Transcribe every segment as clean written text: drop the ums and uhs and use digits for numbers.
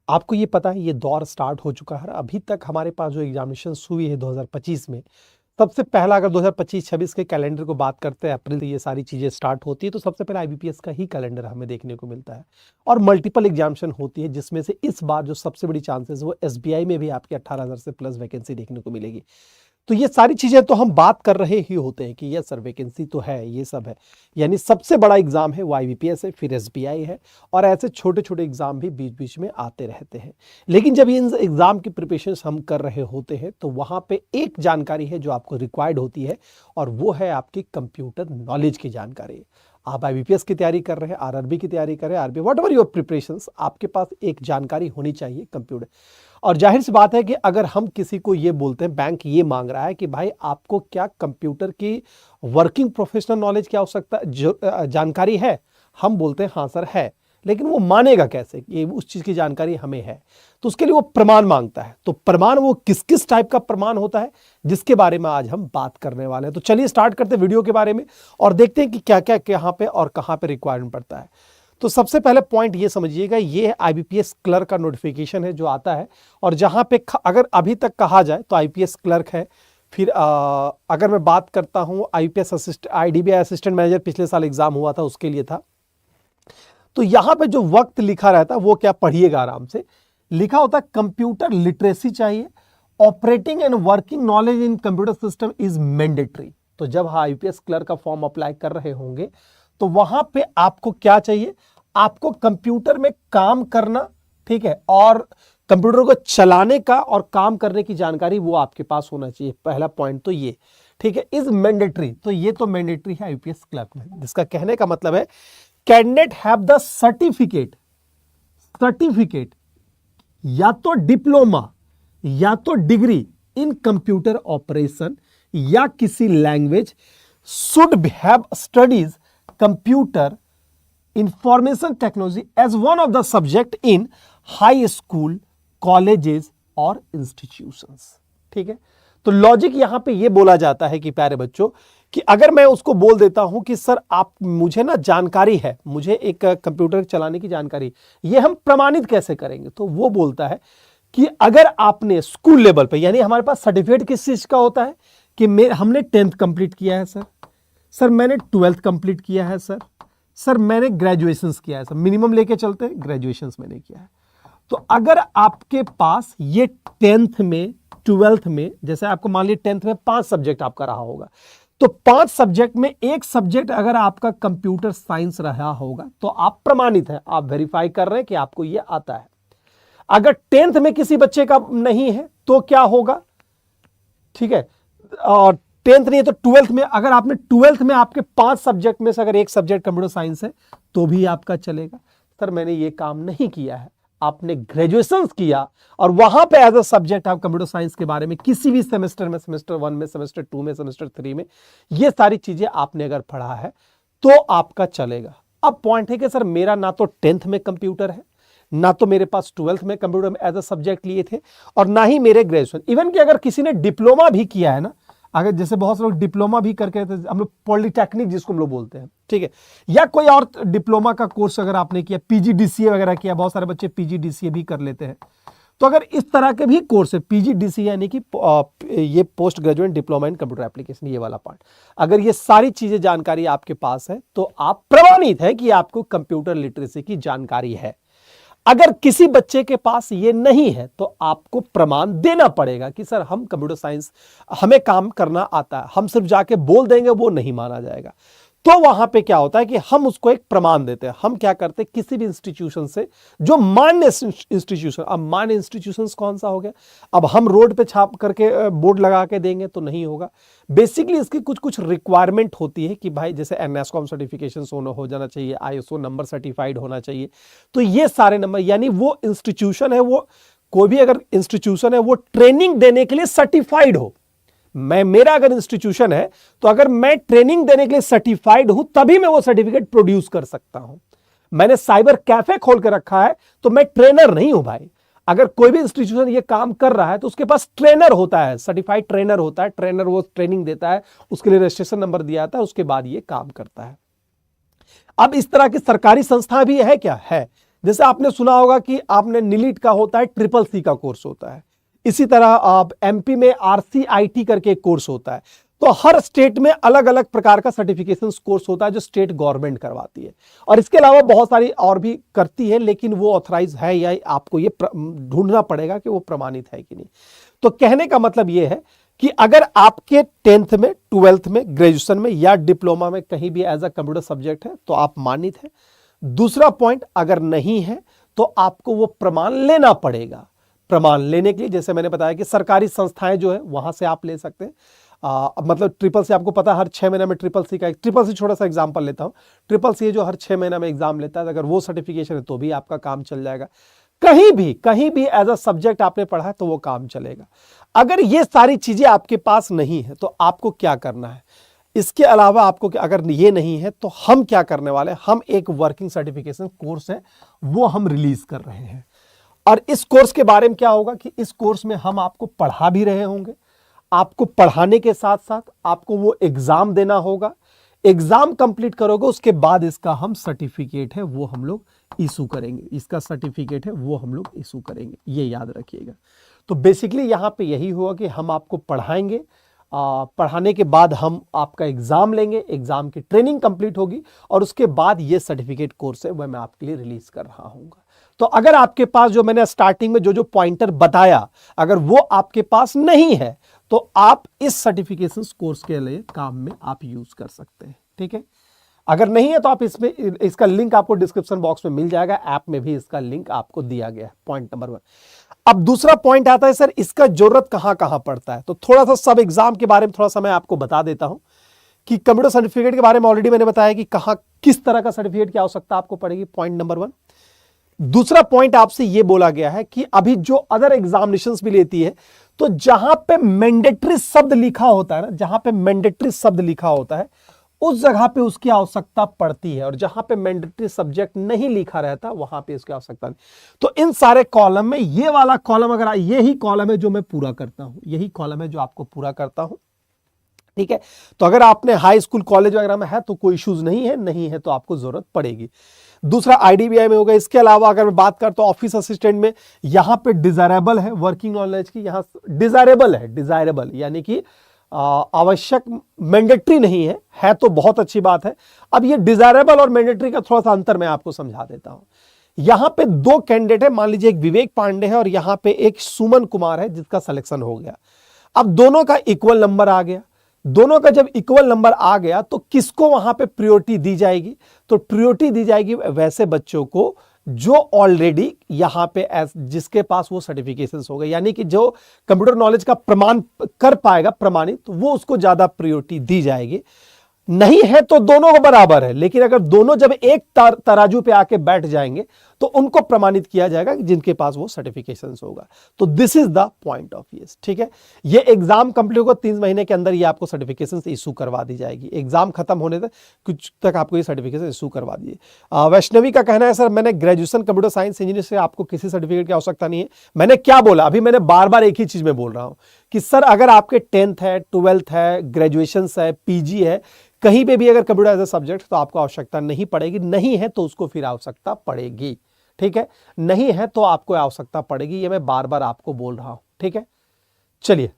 आपको ये पता है ये दौर स्टार्ट हो चुका है। अभी तक हमारे पास जो एग्जामिनेशन हुई है 2025 में, सबसे पहला अगर 2025-26 के कैलेंडर को बात करते हैं, अप्रैल से ये सारी चीज़ें स्टार्ट होती है, तो सबसे पहले आईबीपीएस का ही कैलेंडर हमें देखने को मिलता है और मल्टीपल एग्जामिनेशन होती है, जिसमें से इस बार जो सबसे बड़ी चांसेस वो एसबीआई में भी आपके 18,000 से प्लस वैकेंसी देखने को मिलेगी। तो ये सारी चीज़ें तो हम बात कर रहे ही होते हैं कि ये सर वैकेंसी तो है, ये सब है, यानी सबसे बड़ा एग्जाम है वो आईबीपीएस है, फिर एसबीआई है और ऐसे छोटे छोटे एग्जाम भी बीच बीच में आते रहते हैं। लेकिन जब इन एग्जाम की प्रिपरेशन हम कर रहे होते हैं तो वहाँ पे एक जानकारी है जो आपको रिक्वायर्ड होती है और वो है आपकी कंप्यूटर नॉलेज की जानकारी। आप आईबीपीएस की तैयारी कर रहे हैं, आरआरबी की तैयारी कर रहे हैं, आरबी व्हाटएवर योर प्रिपरेशंस, आपके पास एक जानकारी होनी चाहिए कंप्यूटर। और जाहिर सी बात है कि अगर हम किसी को ये बोलते हैं, बैंक ये मांग रहा है कि भाई आपको क्या कंप्यूटर की वर्किंग प्रोफेशनल नॉलेज की आवश्यकता जानकारी है, हम बोलते हैं हाँ सर है, लेकिन वो मानेगा कैसे कि उस चीज की जानकारी हमें है? तो उसके लिए वो प्रमाण मांगता है। तो प्रमाण वो किस किस टाइप का प्रमाण होता है, जिसके बारे में आज हम बात करने वाले हैं। तो चलिए स्टार्ट करते हैं वीडियो के बारे में और देखते हैं कि क्या क्या यहाँ पे और कहाँ पे रिक्वायरमेंट पड़ता है। तो सबसे पहले पॉइंट ये समझिएगा, ये आईबीपीएस क्लर्क का नोटिफिकेशन है जो आता है और जहां पे अगर अभी तक कहा जाए तो आईपीएस क्लर्क है। फिर अगर मैं बात करता हूं IPS assistant, IDBI assistant manager पिछले साल एग्जाम हुआ था उसके लिए था। तो यहां पे जो वक्त लिखा रहता है वो क्या, पढ़िएगा आराम से, लिखा होता है कंप्यूटर लिटरेसी चाहिए, operating and working knowledge in computer system is mandatory. तो जब आईपीएस क्लर्क का फॉर्म अप्लाई कर रहे होंगे तो वहां पे आपको क्या चाहिए, आपको कंप्यूटर में काम करना, ठीक है, और कंप्यूटर को चलाने का और काम करने की जानकारी वो आपके पास होना चाहिए। पहला पॉइंट तो ये, ठीक है, इज मैंडेटरी। तो ये तो मैंडेटरी है आईपीएस क्लर्क में, जिसका कहने का मतलब है कैंडिडेट हैव द सर्टिफिकेट या तो डिप्लोमा या तो डिग्री इन कंप्यूटर ऑपरेशन या किसी language, should have studies computer information technology as one of the subject in high school, colleges और इंस्टीट्यूशंस। ठीक है, तो लॉजिक यहां पे ये बोला जाता है कि प्यारे बच्चों, कि अगर मैं उसको बोल देता हूं कि सर आप मुझे ना जानकारी है, मुझे एक कंप्यूटर चलाने की जानकारी, ये हम प्रमाणित कैसे करेंगे? तो वो बोलता है कि अगर आपने स्कूल लेवल पे, यानी हमारे पास सर्टिफिकेट किस चीज का होता है कि हमने 10th कंप्लीट किया है सर मैंने 12th कंप्लीट किया है सर मैंने ग्रेजुएशन किया है सर, मिनिमम लेके चलते हैं, ग्रेजुएशन मैंने किया है। तो अगर आपके पास ये 10th में 12th में, जैसे आपको मान लीजिए 10th में 5 सब्जेक्ट आपका रहा होगा, तो 5 सब्जेक्ट में एक सब्जेक्ट अगर आपका कंप्यूटर साइंस रहा होगा तो आप प्रमाणित है, आप वेरीफाई कर रहे हैं कि आपको ये आता है। अगर 10th में किसी बच्चे का नहीं है तो क्या होगा, ठीक है, और 10th नहीं है तो 12th में, अगर आपने 12th में आपके 5 सब्जेक्ट में से अगर एक सब्जेक्ट कंप्यूटर साइंस है तो भी आपका चलेगा। सर मैंने ये काम नहीं किया है, आपने ग्रेजुएशन किया और वहां पे एज अ सब्जेक्ट आप कंप्यूटर साइंस के बारे में किसी भी सेमेस्टर में, सेमेस्टर 1 में, सेमेस्टर 2 में, सेमेस्टर 3 में, ये सारी चीजें आपने अगर पढ़ा है तो आपका चलेगा। अब पॉइंट है कि सर मेरा ना तो 10th में कंप्यूटर है, ना तो मेरे पास 12th में कंप्यूटर में एज अ सब्जेक्ट लिए थे, और ना ही मेरे ग्रेजुएशन, इवन कि अगर किसी ने डिप्लोमा भी किया है ना, अगर जैसे बहुत से लोग डिप्लोमा भी करके, हम लोग पॉलिटेक्निक जिसको हम लोग बोलते हैं, ठीक है, या कोई और डिप्लोमा का कोर्स अगर आपने किया, पीजीडीसीए वगैरह किया, बहुत सारे बच्चे पीजीडीसीए भी कर लेते हैं। तो अगर इस तरह के भी कोर्स है, पीजीडीसीए यानी कि ये post graduate diploma in computer application, ये वाला पार्ट, अगर ये सारी चीजें जानकारी आपके पास है तो आप प्रमाणित है कि आपको कंप्यूटर लिटरेसी की जानकारी है। अगर किसी बच्चे के पास ये नहीं है तो आपको प्रमाण देना पड़ेगा कि सर हम कंप्यूटर साइंस, हमें काम करना आता है। हम सिर्फ जाके बोल देंगे वो नहीं माना जाएगा। तो वहां पे क्या होता है कि हम उसको एक प्रमाण देते हैं। हम क्या करते हैं, किसी भी इंस्टीट्यूशन से जो मान्य इंस्टीट्यूशन, अब मान्य इंस्टीट्यूशन कौन सा हो गया, अब हम रोड पे छाप करके बोर्ड लगा के देंगे तो नहीं होगा। बेसिकली इसकी कुछ कुछ रिक्वायरमेंट होती है कि भाई जैसे एनएसकॉम सर्टिफिकेशन हो जाना चाहिए, आईएसओ नंबर सर्टिफाइड होना चाहिए। तो ये सारे नंबर, यानी वो इंस्टीट्यूशन है, वो कोई भी अगर इंस्टीट्यूशन है वो ट्रेनिंग देने के लिए सर्टिफाइड हो। मेरा अगर इंस्टीट्यूशन है तो अगर मैं ट्रेनिंग देने के लिए सर्टिफाइड हूं तभी मैं वो सर्टिफिकेट प्रोड्यूस कर सकता हूं। मैंने साइबर कैफे खोल के रखा है तो मैं ट्रेनर नहीं हूं भाई। अगर कोई भी इंस्टीट्यूशन ये काम कर रहा है तो उसके पास ट्रेनर होता है, सर्टिफाइड ट्रेनर होता है, ट्रेनर वो ट्रेनिंग देता है, उसके लिए रजिस्ट्रेशन नंबर दिया जाता है, उसके बाद ये काम करता है। अब इस तरह की सरकारी संस्था भी है क्या? है। जैसे आपने सुना होगा कि आपने नीलिट का होता है, ट्रिपल सी का कोर्स होता है, इसी तरह आप एमपी में RCIT करके एक कोर्स होता है। तो हर स्टेट में अलग अलग प्रकार का सर्टिफिकेशन कोर्स होता है जो स्टेट गवर्नमेंट करवाती है, और इसके अलावा बहुत सारी और भी करती है, लेकिन वो ऑथराइज है या आपको ये ढूंढना पड़ेगा कि वो प्रमाणित है कि नहीं। तो कहने का मतलब ये है कि अगर आपके 10th में, 12th में, ग्रेजुएशन में या डिप्लोमा में कहीं भी एज अ कंप्यूटर सब्जेक्ट है तो आप मान्यत है। दूसरा पॉइंट, अगर नहीं है तो आपको वो प्रमाण लेना पड़ेगा। प्रमाण लेने के लिए जैसे मैंने बताया कि सरकारी संस्थाएं जो है वहां से आप ले सकते हैं। मतलब ट्रिपल सी आपको पता है हर 6 महीने में ट्रिपल सी का, ट्रिपल सी छोटा सा एग्जांपल लेता हूं, ट्रिपल सी जो हर 6 महीना में एग्जाम लेता है, अगर वो सर्टिफिकेशन है तो भी आपका काम चल जाएगा। कहीं भी एज अ सब्जेक्ट आपने पढ़ा है तो वो काम चलेगा। अगर ये सारी चीजें आपके पास नहीं है तो आपको क्या करना है, इसके अलावा आपको अगर ये नहीं है तो हम क्या करने वाले हैं, हम एक वर्किंग सर्टिफिकेशन कोर्स है वो हम रिलीज कर रहे हैं। और इस कोर्स के बारे में क्या होगा कि इस कोर्स में हम आपको पढ़ा भी रहे होंगे, आपको पढ़ाने के साथ साथ आपको वो एग्जाम देना होगा। एग्जाम कंप्लीट करोगे उसके बाद इसका हम सर्टिफिकेट है वो हम लोग इशू करेंगे, इसका सर्टिफिकेट है वो हम लोग इशू करेंगे, ये याद रखिएगा। तो बेसिकली यहां पे यही हुआ कि हम आपको पढ़ाएंगे, पढ़ाने के बाद हम आपका एग्जाम लेंगे, एग्जाम की ट्रेनिंग कंप्लीट होगी और उसके बाद ये सर्टिफिकेट कोर्स है वह मैं आपके लिए रिलीज कर रहा हूँ। तो अगर आपके पास जो मैंने स्टार्टिंग में जो पॉइंटर बताया अगर वो आपके पास नहीं है तो आप इस सर्टिफिकेशन कोर्स के लिए काम में आप यूज कर सकते हैं। ठीक है, अगर नहीं है तो आप इसमें इसका लिंक आपको डिस्क्रिप्शन बॉक्स में मिल जाएगा, ऐप में भी इसका लिंक आपको दिया गया है। Point number 1। अब दूसरा पॉइंट आता है सर इसका जरूरत कहां कहां पड़ता है। तो थोड़ा सा सब एग्जाम के बारे में थोड़ा सा मैं आपको बता देता हूं कि कंप्यूटर सर्टिफिकेट के बारे में ऑलरेडी मैंने बताया कि कहां किस तरह का सर्टिफिकेट की आवश्यकता आपको पड़ेगी। Point number 1। दूसरा पॉइंट आपसे यह बोला गया है कि अभी जो अदर एग्जामिनेशंस भी लेती है तो जहां पे मैंडेटरी शब्द लिखा होता है ना, जहां पे मैंडेटरी शब्द लिखा होता है उस जगह पे उसकी आवश्यकता पड़ती है, और जहां पे मैंडेटरी सब्जेक्ट नहीं लिखा रहता वहां पे इसकी आवश्यकता नहीं। तो इन सारे कॉलम में ये वाला कॉलम, अगर यही कॉलम है जो मैं पूरा करता हूं, यही कॉलम है जो आपको पूरा करता हूं। ठीक है, तो अगर आपने हाई स्कूल कॉलेज वगैरह में है तो कोई इश्यूज नहीं है, नहीं है तो आपको जरूरत पड़ेगी। दूसरा IDBI में होगा। इसके अलावा अगर मैं बात करता हूं ऑफिस असिस्टेंट में, यहां पे डिजायरेबल है वर्किंग नॉलेज की, यहां डिजायरेबल है, डिजायरेबल यानी कि आवश्यक, मैंडेटरी नहीं है तो बहुत अच्छी बात है। अब ये डिजायरेबल और मैंडेटरी का थोड़ा सा अंतर मैं आपको समझा देता हूं। यहां पे 2 कैंडिडेट है, मान लीजिए एक विवेक पांडे है और यहां पे एक सुमन कुमार है जिसका सिलेक्शन हो गया। अब दोनों का इक्वल नंबर आ गया, दोनों का जब इक्वल नंबर आ गया तो किसको वहां पे प्रायोरिटी दी जाएगी, तो प्रायोरिटी दी जाएगी वैसे बच्चों को जो ऑलरेडी यहां पे जिसके पास वो सर्टिफिकेशंस हो गए, यानी कि जो कंप्यूटर नॉलेज का प्रमाण कर पाएगा प्रमाणित, तो वो उसको ज्यादा प्रायोरिटी दी जाएगी। नहीं है तो दोनों को बराबर है, लेकिन अगर दोनों जब एक तराजू पे आके बैठ जाएंगे तो उनको प्रमाणित किया जाएगा जिनके पास वो सर्टिफिकेशंस होगा। तो this is the point of view. ठीक है, ये एग्जाम कंप्लीट होगा 3 महीने के अंदर ये आपको सर्टिफिकेशंस इशू करवा दी जाएगी। एग्जाम खत्म होने तक कुछ तक आपको ये सर्टिफिकेशन इशू करवा दिए। वैष्णवी का कहना है सर मैंने ग्रेजुएशन कंप्यूटर साइंस इंजीनियर से, आपको किसी सर्टिफिकेट की आवश्यकता नहीं है। मैंने क्या बोला, अभी मैंने बार बार एक ही चीज में बोल रहा हूं कि सर अगर आपके 10th है, 12th है, ग्रेजुएशन है, PG है, कहीं पे भी अगर कंप्यूटर एज ए सब्जेक्ट तो आपको आवश्यकता नहीं पड़ेगी। नहीं है तो उसको फिर आवश्यकता पड़ेगी। ठीक है, नहीं है तो आपको आवश्यकता पड़ेगी, ये मैं बार बार आपको बोल रहा हूं। ठीक है, चलिए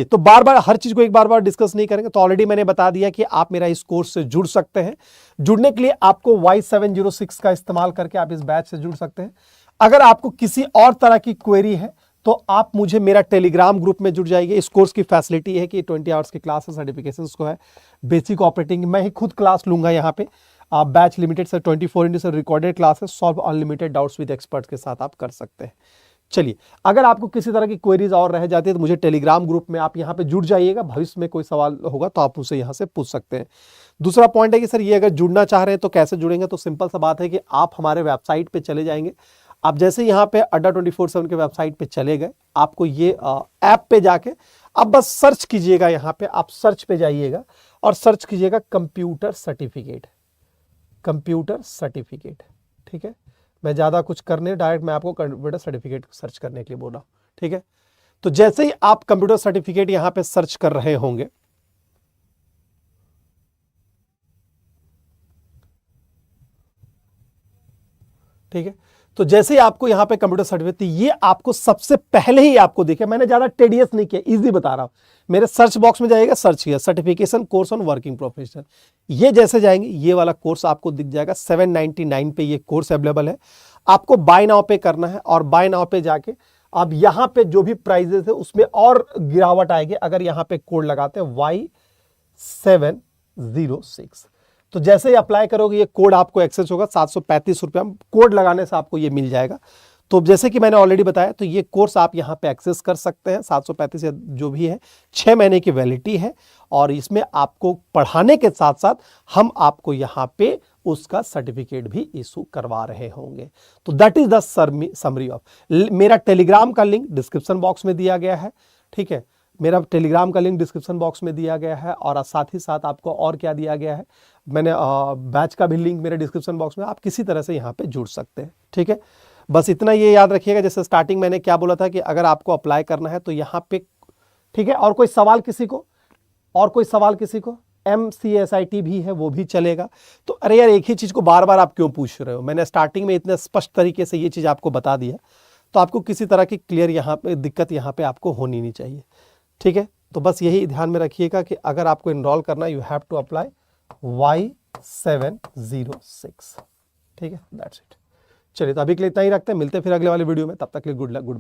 तो बार बार हर चीज को एक बार डिस्कस नहीं करेंगे। तो ऑलरेडी मैंने बता दिया कि आप मेरा इस कोर्स से जुड़ सकते हैं। जुड़ने के लिए आपको Y706 का इस्तेमाल करके आप इस बैच से जुड़ सकते हैं। अगर आपको किसी और तरह की क्वेरी है तो आप मुझे मेरा टेलीग्राम ग्रुप में जुड़ जाइए। इस कोर्स की फैसिलिटी है कि 20 आवर्स की क्लास सर्टिफिकेशंस को है, बेसिक ऑपरेटिंग मैं ही खुद क्लास लूंगा यहाँ पे। आप बैच लिमिटेड से 24x7 recorded classes, solve unlimited doubts with experts के साथ आप कर सकते हैं। चलिए, अगर आपको किसी तरह की क्वेरीज और रह जाती है तो मुझे टेलीग्राम ग्रुप में आप यहाँ पे जुड़ जाइएगा। भविष्य में कोई सवाल होगा तो आप उसे यहाँ से पूछ सकते हैं। दूसरा पॉइंट है कि सर ये अगर जुड़ना चाह रहे हैं तो कैसे जुड़ेंगे, तो सिंपल सा बात है कि आप हमारे वेबसाइट पे चले जाएंगे। आप जैसे यहाँ पे अड्डा 24/7 के वेबसाइट पे चले गए, आपको ये ऐप पे जाके आप बस सर्च कीजिएगा। यहाँ पे आप सर्च पे जाइएगा और सर्च कीजिएगा कंप्यूटर सर्टिफिकेट, कंप्यूटर सर्टिफिकेट। ठीक है, मैं ज्यादा कुछ करने डायरेक्ट मैं आपको कंप्यूटर सर्टिफिकेट सर्च करने के लिए बोला। ठीक है, तो जैसे ही आप कंप्यूटर सर्टिफिकेट यहाँ पे सर्च कर रहे होंगे, ठीक है। तो जैसे ही आपको यहाँ पे कंप्यूटर सर्टिफिकेट, ये आपको सबसे पहले ही आपको दिखे, मैंने ज्यादा टेडियस नहीं किया, इजी बता रहा हूं। मेरे सर्च बॉक्स में जाएगा, सर्च किया certification course on working professional, ये जैसे जाएंगे ये वाला कोर्स आपको दिख जाएगा। 799 पे ये कोर्स अवेलेबल है। आपको बाय नाउ पे करना है और बाय नाउ पे जाके अब यहाँ पे जो भी प्राइजेस है उसमें और गिरावट आएगी अगर यहाँ पे कोड लगाते हैं Y706। तो जैसे ही अप्लाई करोगे ये कोड आपको एक्सेस होगा, 735 रुपया कोड लगाने से आपको ये मिल जाएगा। तो जैसे कि मैंने ऑलरेडी बताया, तो ये कोर्स आप यहाँ पे एक्सेस कर सकते हैं। 735 जो भी है 6 महीने की वैलिडिटी है और इसमें आपको पढ़ाने के साथ साथ हम आपको यहाँ पे उसका सर्टिफिकेट भी इशू करवा रहे होंगे। तो that is the summary of. मेरा टेलीग्राम का लिंक डिस्क्रिप्शन बॉक्स में दिया गया है, ठीक है। मेरा टेलीग्राम का लिंक डिस्क्रिप्शन बॉक्स में दिया गया है और साथ ही साथ आपको और क्या दिया गया है, मैंने बैच का भी लिंक मेरे डिस्क्रिप्शन बॉक्स में, आप किसी तरह से यहाँ पे जुड़ सकते हैं, ठीक है। बस इतना ये याद रखिएगा, जैसे स्टार्टिंग मैंने क्या बोला था कि अगर आपको अप्लाई करना है तो यहाँ पे, ठीक है। और कोई सवाल किसी को, और कोई सवाल किसी को, MCSIT भी है वो भी चलेगा। तो अरे यार एक ही चीज को बार बार आप क्यों पूछ रहे हो, मैंने स्टार्टिंग में इतने स्पष्ट तरीके से ये चीज आपको बता दिया, तो आपको किसी तरह की क्लियर यहाँ पे दिक्कत यहाँ पे आपको होनी नहीं चाहिए, ठीक है। तो बस यही ध्यान में रखिएगा कि अगर आपको इनरोल करना है, you have to apply Y706, ठीक है। That's it. चलिए तो अभी के लिए इतना ही रखते हैं, मिलते हैं फिर अगले वाले वीडियो में, तब तक के लिए गुड लक, गुड।